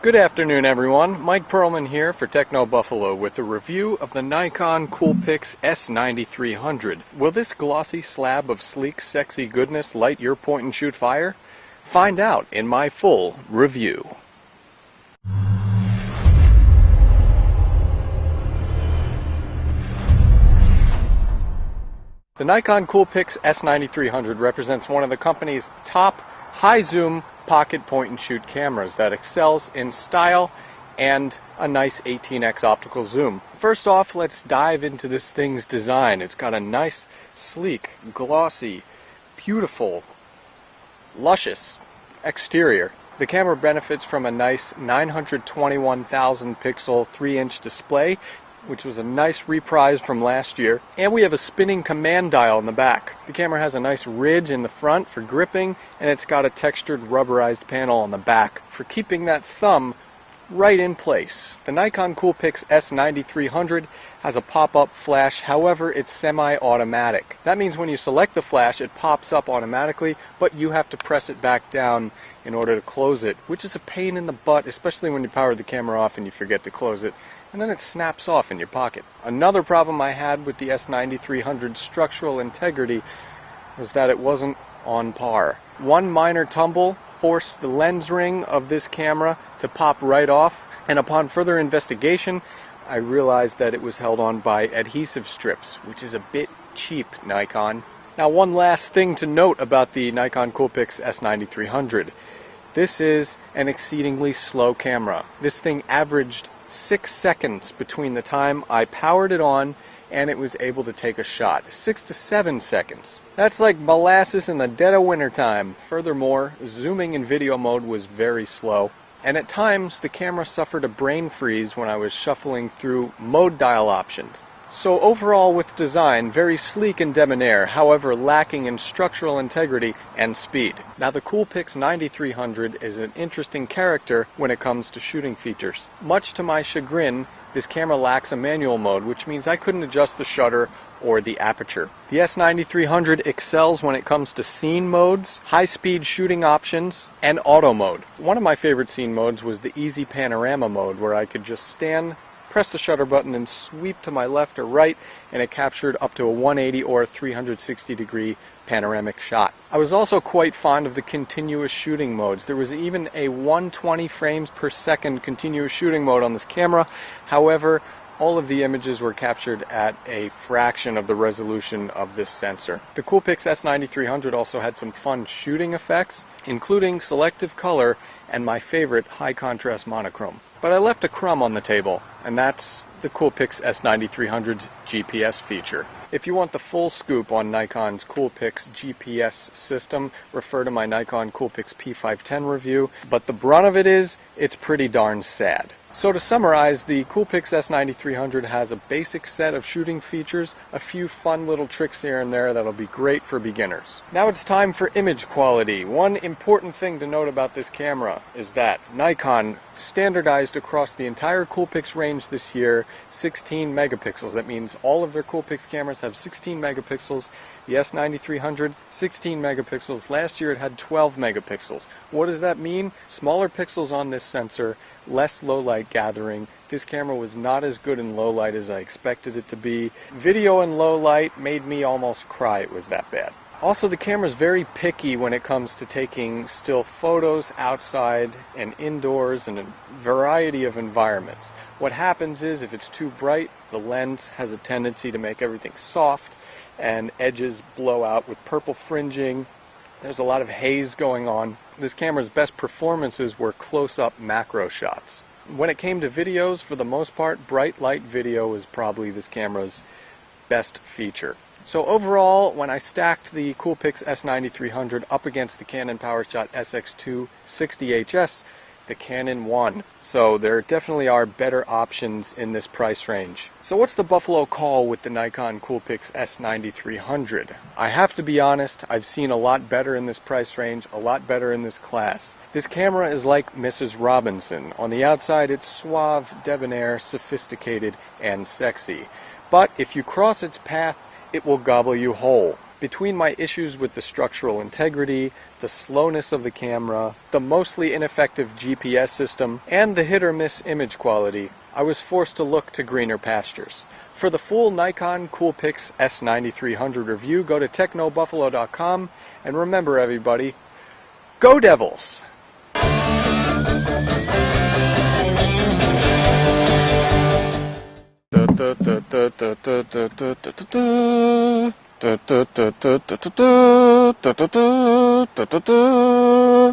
Good afternoon, everyone. Mike Perlman here for Techno Buffalo with a review of the Nikon Coolpix S9300. Will this glossy slab of sleek, sexy goodness light your point-and-shoot fire? Find out in my full review. The Nikon Coolpix S9300 represents one of the company's top high-zoom pocket point-and-shoot cameras that excels in style and a nice 18x optical zoom. First off, let's dive into this thing's design. It's got a nice, sleek, glossy, beautiful, luscious exterior. The camera benefits from a nice 921,000 pixel 3-inch display, which was a nice reprise from last year, and we have a spinning command dial in the back. The camera has a nice ridge in the front for gripping, and it's got a textured rubberized panel on the back for keeping that thumb right in place. The Nikon Coolpix S9300 has a pop-up flash, however it's semi-automatic. That means when you select the flash it pops up automatically, but you have to press it back down in order to close it, which is a pain in the butt, especially when you power the camera off and you forget to close it, and then it snaps off in your pocket. Another problem I had with the S9300's structural integrity was that it wasn't on par. One minor tumble forced the lens ring of this camera to pop right off, and upon further investigation I realized that it was held on by adhesive strips, which is a bit cheap, Nikon. Now, one last thing to note about the Nikon Coolpix S9300. This is an exceedingly slow camera. This thing averaged 6 seconds between the time I powered it on and it was able to take a shot. 6 to 7 seconds. That's like molasses in the dead of winter time. Furthermore, zooming in video mode was very slow, and at times the camera suffered a brain freeze when I was shuffling through mode dial options. So overall, with design, very sleek and debonair, however lacking in structural integrity and speed. Now, the Coolpix 9300 is an interesting character when it comes to shooting features. Much to my chagrin, this camera lacks a manual mode, which means I couldn't adjust the shutter or the aperture. The S9300 excels when it comes to scene modes, high-speed shooting options, and auto mode. One of my favorite scene modes was the easy panorama mode, where I could just stand, press the shutter button, and sweep to my left or right, and it captured up to a 180 or 360 degree panoramic shot. I was also quite fond of the continuous shooting modes. There was even a 120 frames per second continuous shooting mode on this camera. However, all of the images were captured at a fraction of the resolution of this sensor. The Coolpix S9300 also had some fun shooting effects, including selective color and my favorite high contrast monochrome. But I left a crumb on the table, and that's the Coolpix S9300's GPS feature. If you want the full scoop on Nikon's Coolpix GPS system, refer to my Nikon Coolpix P510 review, but the brunt of it is, it's pretty darn sad. So to summarize, the Coolpix S9300 has a basic set of shooting features, a few fun little tricks here and there that'll be great for beginners. Now it's time for image quality. One important thing to note about this camera is that Nikon standardized across the entire Coolpix range this year 16 megapixels. That means all of their Coolpix cameras have 16 megapixels. The S9300, 16 megapixels. Last year it had 12 megapixels. What does that mean? Smaller pixels on this sensor, less low light gathering. This camera was not as good in low light as I expected it to be. Video in low light made me almost cry, it was that bad. Also, the camera is very picky when it comes to taking still photos outside and indoors in a variety of environments. What happens is, if it's too bright, the lens has a tendency to make everything soft and edges blow out with purple fringing. There's a lot of haze going on. This camera's best performances were close-up macro shots. When it came to videos, for the most part, bright light video is probably this camera's best feature. So overall, when I stacked the Coolpix S9300 up against the Canon PowerShot SX2 60HS, the Canon won. So there definitely are better options in this price range. So what's the Buffalo call with the Nikon Coolpix S9300? I have to be honest, I've seen a lot better in this price range, a lot better in this class. This camera is like Mrs. Robinson. On the outside it's suave, debonair, sophisticated, and sexy. But if you cross its path, it will gobble you whole. Between my issues with the structural integrity, the slowness of the camera, the mostly ineffective GPS system, and the hit-or-miss image quality, I was forced to look to greener pastures. For the full Nikon Coolpix S9300 review, go to technobuffalo.com, and remember everybody, go Devils!